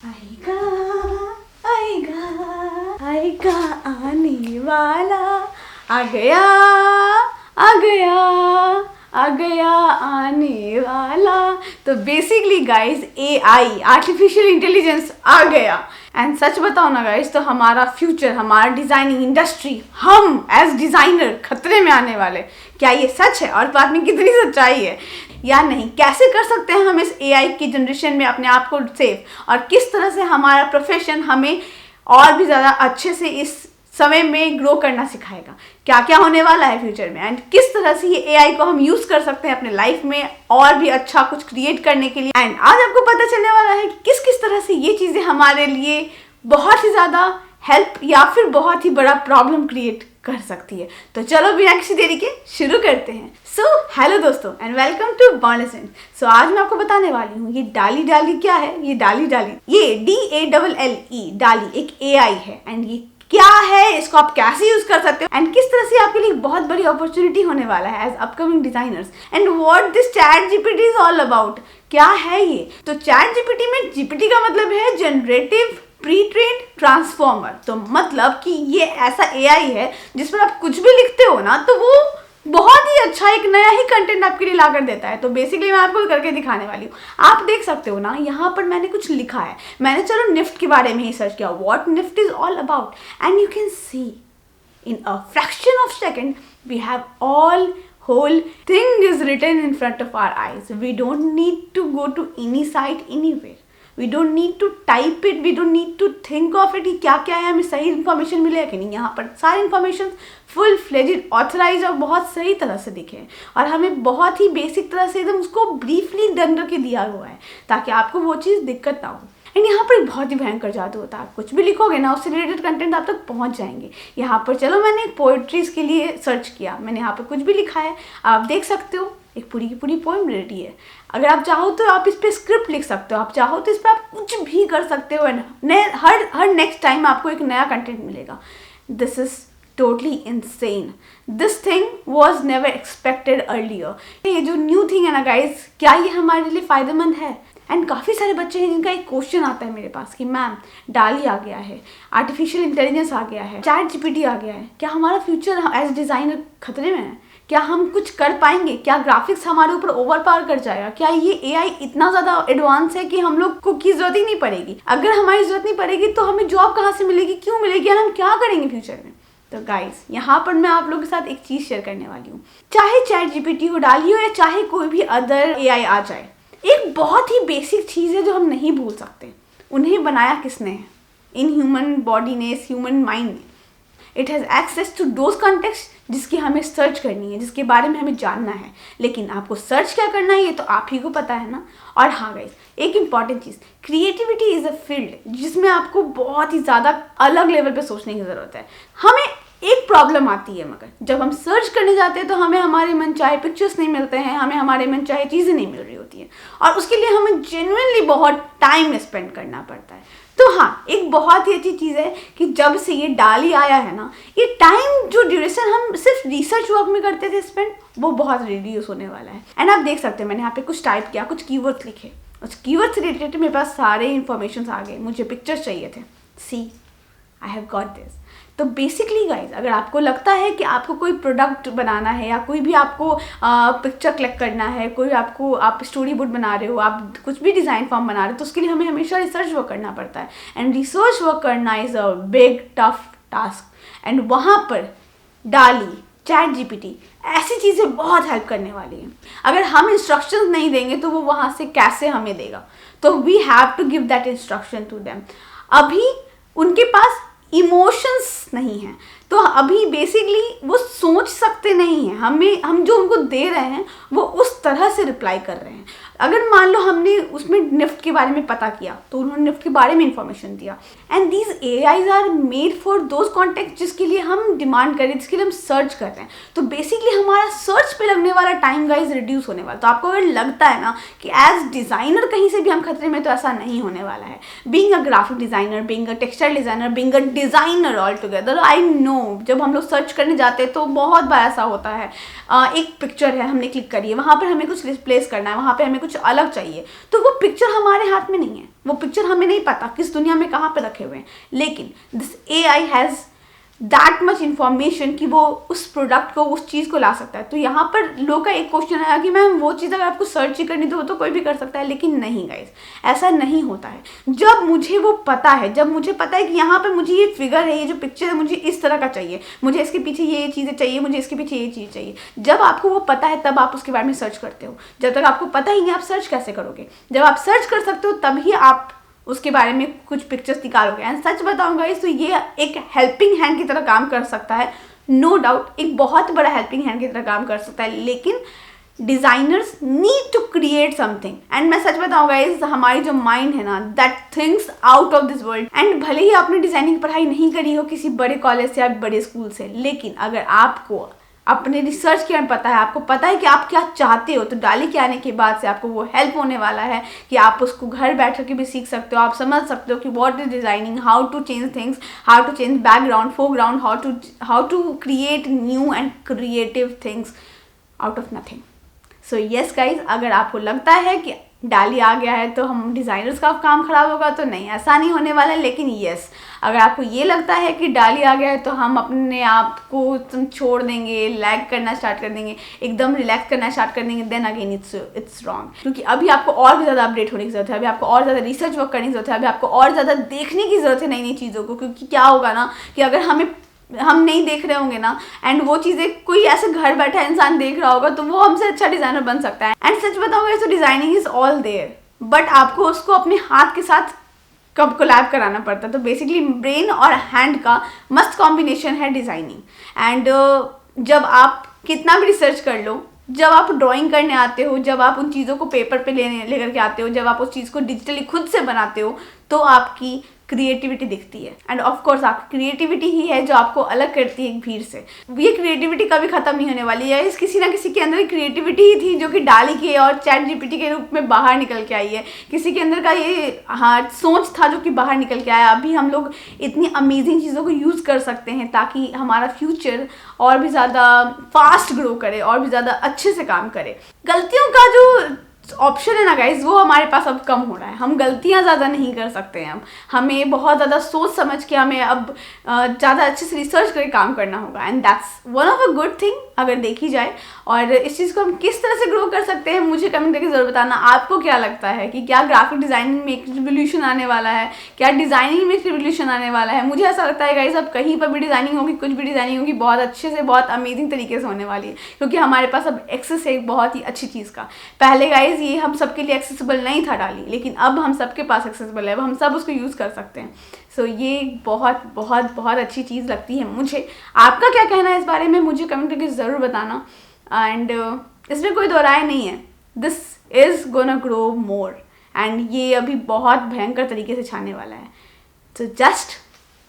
आएगा आएगा आएगा आने वाला आ गया आ गया आ गया आने वाला। तो basically guys AI artificial intelligence आ गया। एंड सच बताओ ना गाइज, तो हमारा फ्यूचर, हमारा डिजाइनिंग इंडस्ट्री, हम एज डिजाइनर खतरे में आने वाले। क्या ये सच है? और बात में कितनी सच्चाई है या नहीं? कैसे कर सकते हैं हम इस AI की जनरेशन में अपने आप को सेफ, और किस तरह से हमारा प्रोफेशन हमें और भी ज़्यादा अच्छे से इस समय में ग्रो करना सिखाएगा। क्या क्या होने वाला है फ्यूचर में, एंड किस तरह से ये AI को हम यूज़ कर सकते हैं अपने लाइफ में और भी अच्छा कुछ क्रिएट करने के लिए। एंड आज आपको पता चलने वाला है कि किस किस तरह से ये चीज़ें हमारे लिए बहुत ही ज़्यादा हेल्प या फिर बहुत ही बड़ा प्रॉब्लम क्रिएट कर सकती है। तो चलो बिना किसी देरी के शुरू करते हैं। सो हेलो दोस्तों एंड वेलकम टू बॉन्डसेंट। सो आज मैं आपको बताने वाली हूँ ये डाली डाली क्या है। ये डाली डाली, ये DALLE डाली एक AI है। एंड ये क्या है, इसको आप कैसे यूज कर सकते हो, एंड किस तरह से आपके लिए बहुत बड़ी अपॉर्चुनिटी होने वाला है as upcoming designers, and what this ChatGPT is all about. क्या है ये? तो ChatGPT में GPT का मतलब है जनरेटिव प्री ट्रेन्ड ट्रांसफॉर्मर। तो मतलब कि ये ऐसा AI है जिस पर आप कुछ भी लिखते हो ना, तो वो बहुत ही अच्छा एक नया ही कंटेंट आपके लिए ला कर देता है। तो बेसिकली मैं आपको करके दिखाने वाली हूँ। आप देख सकते हो ना, यहाँ पर मैंने कुछ लिखा है। मैंने चलो निफ्ट के बारे में ही सर्च किया, what NIFT is all about, and you can see in a fraction of second we have all whole thing is written in front of our eyes. We don't need to go to any site anywhere. We don't need to type it. We don't need to think of it कि क्या क्या है, हमें सही information मिले कि नहीं। यहाँ पर सारी इन्फॉर्मेशन फुल फ्लेजेड ऑथराइज और बहुत सही तरह से दिखे हैं, और हमें बहुत ही बेसिक तरह से एकदम उसको ब्रीफली डन करके दिया हुआ है ताकि आपको वो चीज़ दिक्कत ना हो। एंड यहाँ पर बहुत ही भयंकर जादू होता है। आप कुछ भी लिखोगे ना, उससे रिलेटेड कंटेंट आप तक पहुँच जाएंगे। यहाँ पर चलो मैंने पोएट्रीज के लिए सर्च किया, मैंने यहाँ पर कुछ भी लिखा है, आप देख सकते हो एक पूरी की पूरी पोएम रेडी है। अगर आप चाहो तो आप इस पर स्क्रिप्ट लिख सकते हो, आप चाहो तो इस पर आप कुछ भी कर सकते हो। एंड हर नेक्स्ट टाइम आपको एक नया कंटेंट मिलेगा। This is totally insane. This thing was never expected earlier. ये जो न्यू थिंग है ना गाइज, क्या ये हमारे लिए फायदेमंद है? एंड काफ़ी सारे बच्चे हैं जिनका एक क्वेश्चन आता है मेरे पास कि मैम डाली आ गया है, आर्टिफिशियल इंटेलिजेंस आ गया है, ChatGPT आ गया है, क्या हमारा फ्यूचर एज डिज़ाइनर खतरे में है? क्या हम कुछ कर पाएंगे? क्या ग्राफिक्स हमारे ऊपर ओवर पावर कर जाएगा? क्या ये AI इतना ज़्यादा एडवांस है कि हम लोग को की ज़रूरत ही नहीं पड़ेगी? अगर हमारी ज़रूरत नहीं पड़ेगी तो हमें जॉब कहाँ से मिलेगी, क्यों मिलेगी, और हम क्या करेंगे फ्यूचर में? तो गाइस, यहाँ पर मैं आप लोगों के साथ एक चीज़ शेयर करने वाली हूँ। चाहे ChatGPT हो, डाली हो, या चाहे कोई भी अदर AI आ जाए, एक बहुत ही बेसिक चीज़ है जो हम नहीं भूल सकते। उन्हें बनाया किसने है? इन ह्यूमन बॉडी ने, इस ह्यूमन माइंड ने। It has access to those context जिसकी हमें सर्च करनी है, जिसके बारे में हमें जानना है। लेकिन आपको सर्च क्या करना है ये तो आप ही को पता है ना। और हाँ गाइस, एक important cheese, creativity is a field जिसमें आपको बहुत ही ज़्यादा अलग लेवल पे सोचने की ज़रूरत है। हमें एक प्रॉब्लम आती है, मगर जब हम सर्च करने जाते हैं तो हमें हमारे मन चाहे पिक्चर्स नहीं मिलते हैं, हमें हमारे मन चाहे चीज़ें नहीं मिल रही होती हैं, और उसके लिए हमें जेन्युइनली बहुत टाइम स्पेंड करना पड़ता है। तो हाँ, एक बहुत ही अच्छी चीज़ है कि जब से ये डाली आया है ना, ये टाइम जो ड्यूरेशन हम सिर्फ रिसर्च वर्क में करते थे स्पेंड, वो बहुत रिड्यूस होने वाला है। एंड आप देख सकते हैं मैंने यहाँ पे कुछ टाइप किया, कुछ कीवर्ड्स लिखे, उस कीवर्ड से रिलेटेड मेरे पास सारे इन्फॉर्मेशन आ गए। मुझे पिक्चर्स चाहिए थे, सी आई हैव गॉट दिस। तो बेसिकली गाइज, अगर आपको लगता है कि आपको कोई प्रोडक्ट बनाना है, या कोई भी आपको पिक्चर कलेक्ट करना है, कोई आपको, आप स्टोरी बोर्ड बना रहे हो, आप कुछ भी डिज़ाइन फॉर्म बना रहे हो, तो उसके लिए हमें हमेशा रिसर्च वर्क करना पड़ता है। एंड रिसर्च वर्क करना is a big tough task. And वहाँ पर डाली, ChatGPT ऐसी चीज़ें बहुत हेल्प करने वाली हैं। अगर हम इंस्ट्रक्शंस नहीं देंगे तो वो वहाँ से कैसे हमें देगा? तो we have to give that instruction to them. अभी उनके पास इमोशंस नहीं हैं, तो अभी बेसिकली वो सोच सकते नहीं हैं। हम जो उनको दे रहे हैं वो उस तरह से रिप्लाई कर रहे हैं। अगर मान लो हमने उसमें निफ्ट के बारे में पता किया तो उन्होंने निफ्ट के बारे में इंफॉर्मेशन दिया। And these AIs are made for those contact जिसके लिए हम डिमांड करें, जिसके लिए हम सर्च कर रहे हैं। तो बेसिकली हमारा सर्च पे लगने वाला टाइम गाइज रिड्यूस होने वाला। तो आपको अगर लगता है ना कि एज डिज़ाइनर कहीं से भी हम खतरे में, तो ऐसा नहीं होने वाला है। Being a graphic designer, being a textile designer, being a designer all together, I know जब हम लोग सर्च करने जाते हैं तो बहुत बार ऐसा होता है, एक पिक्चर है, हमने क्लिक करी है, वहाँ पर हमें कुछ रिप्लेस करना है, वहाँ पे हमें कुछ अलग चाहिए, तो वो पिक्चर हमारे हाथ में नहीं है, वो पिक्चर हमें नहीं पता किस दुनिया में कहाँ पे रखे हुए हैं, लेकिन this AI has that much information कि वो उस प्रोडक्ट को, उस चीज़ को ला सकता है। तो यहाँ पर लोग का एक क्वेश्चन आया कि मैम वो चीज़ अगर आपको सर्च ही करनी तो कोई भी कर सकता है, लेकिन नहीं गाइस, ऐसा नहीं होता है। जब मुझे वो पता है, जब मुझे पता है कि यहाँ पर मुझे ये फिगर है, ये जो पिक्चर है मुझे इस तरह का चाहिए, मुझे इसके पीछे ये चीज़ें चाहिए, मुझे इसके पीछे ये चीज़ चाहिए, जब आपको वो पता है तब आप उसके बारे में सर्च करते हो। जब तक आपको पता ही नहीं, आप सर्च कैसे करोगे? जब आप सर्च कर सकते हो तभी आप उसके बारे में कुछ पिक्चर्स निकालोगे। एंड सच बताऊंगा इस, तो ये एक हेल्पिंग हैंड की तरह काम कर सकता है, नो डाउट एक बहुत बड़ा हेल्पिंग हैंड की तरह काम कर सकता है, लेकिन designers need to create something. And मैं सच बताऊंगा इस, हमारी जो माइंड है ना, that thinks out of this world. And भले ही आपने डिजाइनिंग की पढ़ाई नहीं करी हो किसी बड़े कॉलेज से या बड़े स्कूल से, लेकिन अगर आपको अपने रिसर्च के बारे में पता है, आपको पता है कि आप क्या चाहते हो, तो डाली के आने के बाद से आपको वो हेल्प होने वाला है कि आप उसको घर बैठ कर के भी सीख सकते हो। आप समझ सकते हो कि what is designing, how to change things, how to change background, foreground, how to create new and creative things out of nothing. So yes guys, अगर आपको लगता है कि डाली आ गया है तो हम डिज़ाइनर्स का काम खराब होगा, तो नहीं, ऐसा नहीं होने वाला है। लेकिन यस, अगर आपको ये लगता है कि डाली आ गया है तो हम अपने आप को छोड़ देंगे, लैग करना स्टार्ट कर देंगे, एकदम रिलैक्स करना स्टार्ट कर देंगे, देन अगेन इट्स रॉन्ग। क्योंकि अभी आपको और भी ज़्यादा अपडेट होने की ज़रूरत है, अभी आपको और ज़्यादा रिसर्च वर्क करने की ज़रूरत है, अभी आपको और ज़्यादा देखने की ज़रूरत है नई नई चीज़ों को। क्योंकि क्या होगा ना कि अगर हम नहीं देख रहे होंगे ना, एंड वो चीज़ें कोई ऐसे घर बैठा इंसान देख रहा होगा, तो वो हमसे अच्छा डिज़ाइनर बन सकता है। एंड सच बताऊंगा तो designing is all there, but आपको उसको अपने हाथ के साथ कब कोलैब कराना पड़ता है। तो बेसिकली ब्रेन और हैंड का मस्त कॉम्बिनेशन है डिज़ाइनिंग। एंड जब आप कितना भी रिसर्च कर लो, जब आप ड्राइंग करने आते हो, जब आप उन चीज़ों को पेपर पे लेकर के आते हो, जब आप उस चीज़ को डिजिटली खुद से बनाते हो, तो आपकी क्रिएटिविटी दिखती है। एंड ऑफ कोर्स आपकी क्रिएटिविटी ही है जो आपको अलग करती है एक भीड़ से। ये क्रिएटिविटी कभी खत्म नहीं होने वाली है। इस किसी ना किसी के अंदर क्रिएटिविटी ही थी जो कि डाली के और चैट जीपीटी के रूप में बाहर निकल के आई है। किसी के अंदर का ये सोच था जो कि बाहर निकल के आया। अभी हम लोग इतनी अमेजिंग चीज़ों को यूज़ कर सकते हैं ताकि हमारा फ्यूचर और भी ज़्यादा फास्ट ग्रो करे और भी ज़्यादा अच्छे से काम करे। गलतियों का जो ऑप्शन है ना गाइज, वो हमारे पास अब कम हो रहा है। हम गलतियां ज़्यादा नहीं कर सकते हैं। अब हमें बहुत ज़्यादा सोच समझ के हमें अब ज़्यादा अच्छे से रिसर्च करके काम करना होगा। And that's one of a good thing अगर देखी जाए। और इस चीज़ को हम किस तरह से ग्रो कर सकते हैं मुझे कमेंट करके ज़रूर बताना। आपको क्या लगता है कि क्या ग्राफिक डिज़ाइनिंग में एक रिवोल्यूशन आने वाला है, क्या डिज़ाइनिंग में एक रिवोल्यूशन आने वाला है? मुझे ऐसा लगता है गाइज अब कहीं पर भी डिज़ाइनिंग होगी, कुछ भी डिज़ाइनिंग होगी, बहुत अच्छे से, बहुत अमेजिंग तरीके से होने वाली है। क्योंकि हमारे पास अब एक्सेस है एक बहुत ही अच्छी चीज़ का। पहले गाइज ये हम सबके लिए एक्सेसिबल नहीं था डाली, लेकिन अब हम सबके पास एक्सेसिबल है, अब हम सब उसको यूज़ कर सकते हैं। सो ये बहुत बहुत बहुत अच्छी चीज़ लगती है मुझे। आपका क्या कहना है इस बारे में मुझे कमेंट करके ज़रूर बताना। एंड इसमें कोई दो राय नहीं है, this is gonna grow more and ये अभी बहुत भयंकर तरीके से छाने वाला है। So just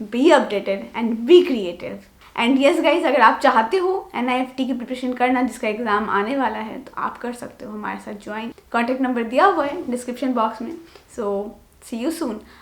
be updated and be creative. And yes guys, अगर आप चाहते हो NIFT की प्रिपरेशन करना जिसका एग्ज़ाम आने वाला है तो आप कर सकते हो हमारे साथ ज्वाइन। कॉन्टैक्ट नंबर दिया हुआ है डिस्क्रिप्शन बॉक्स में। सो सी यू सून।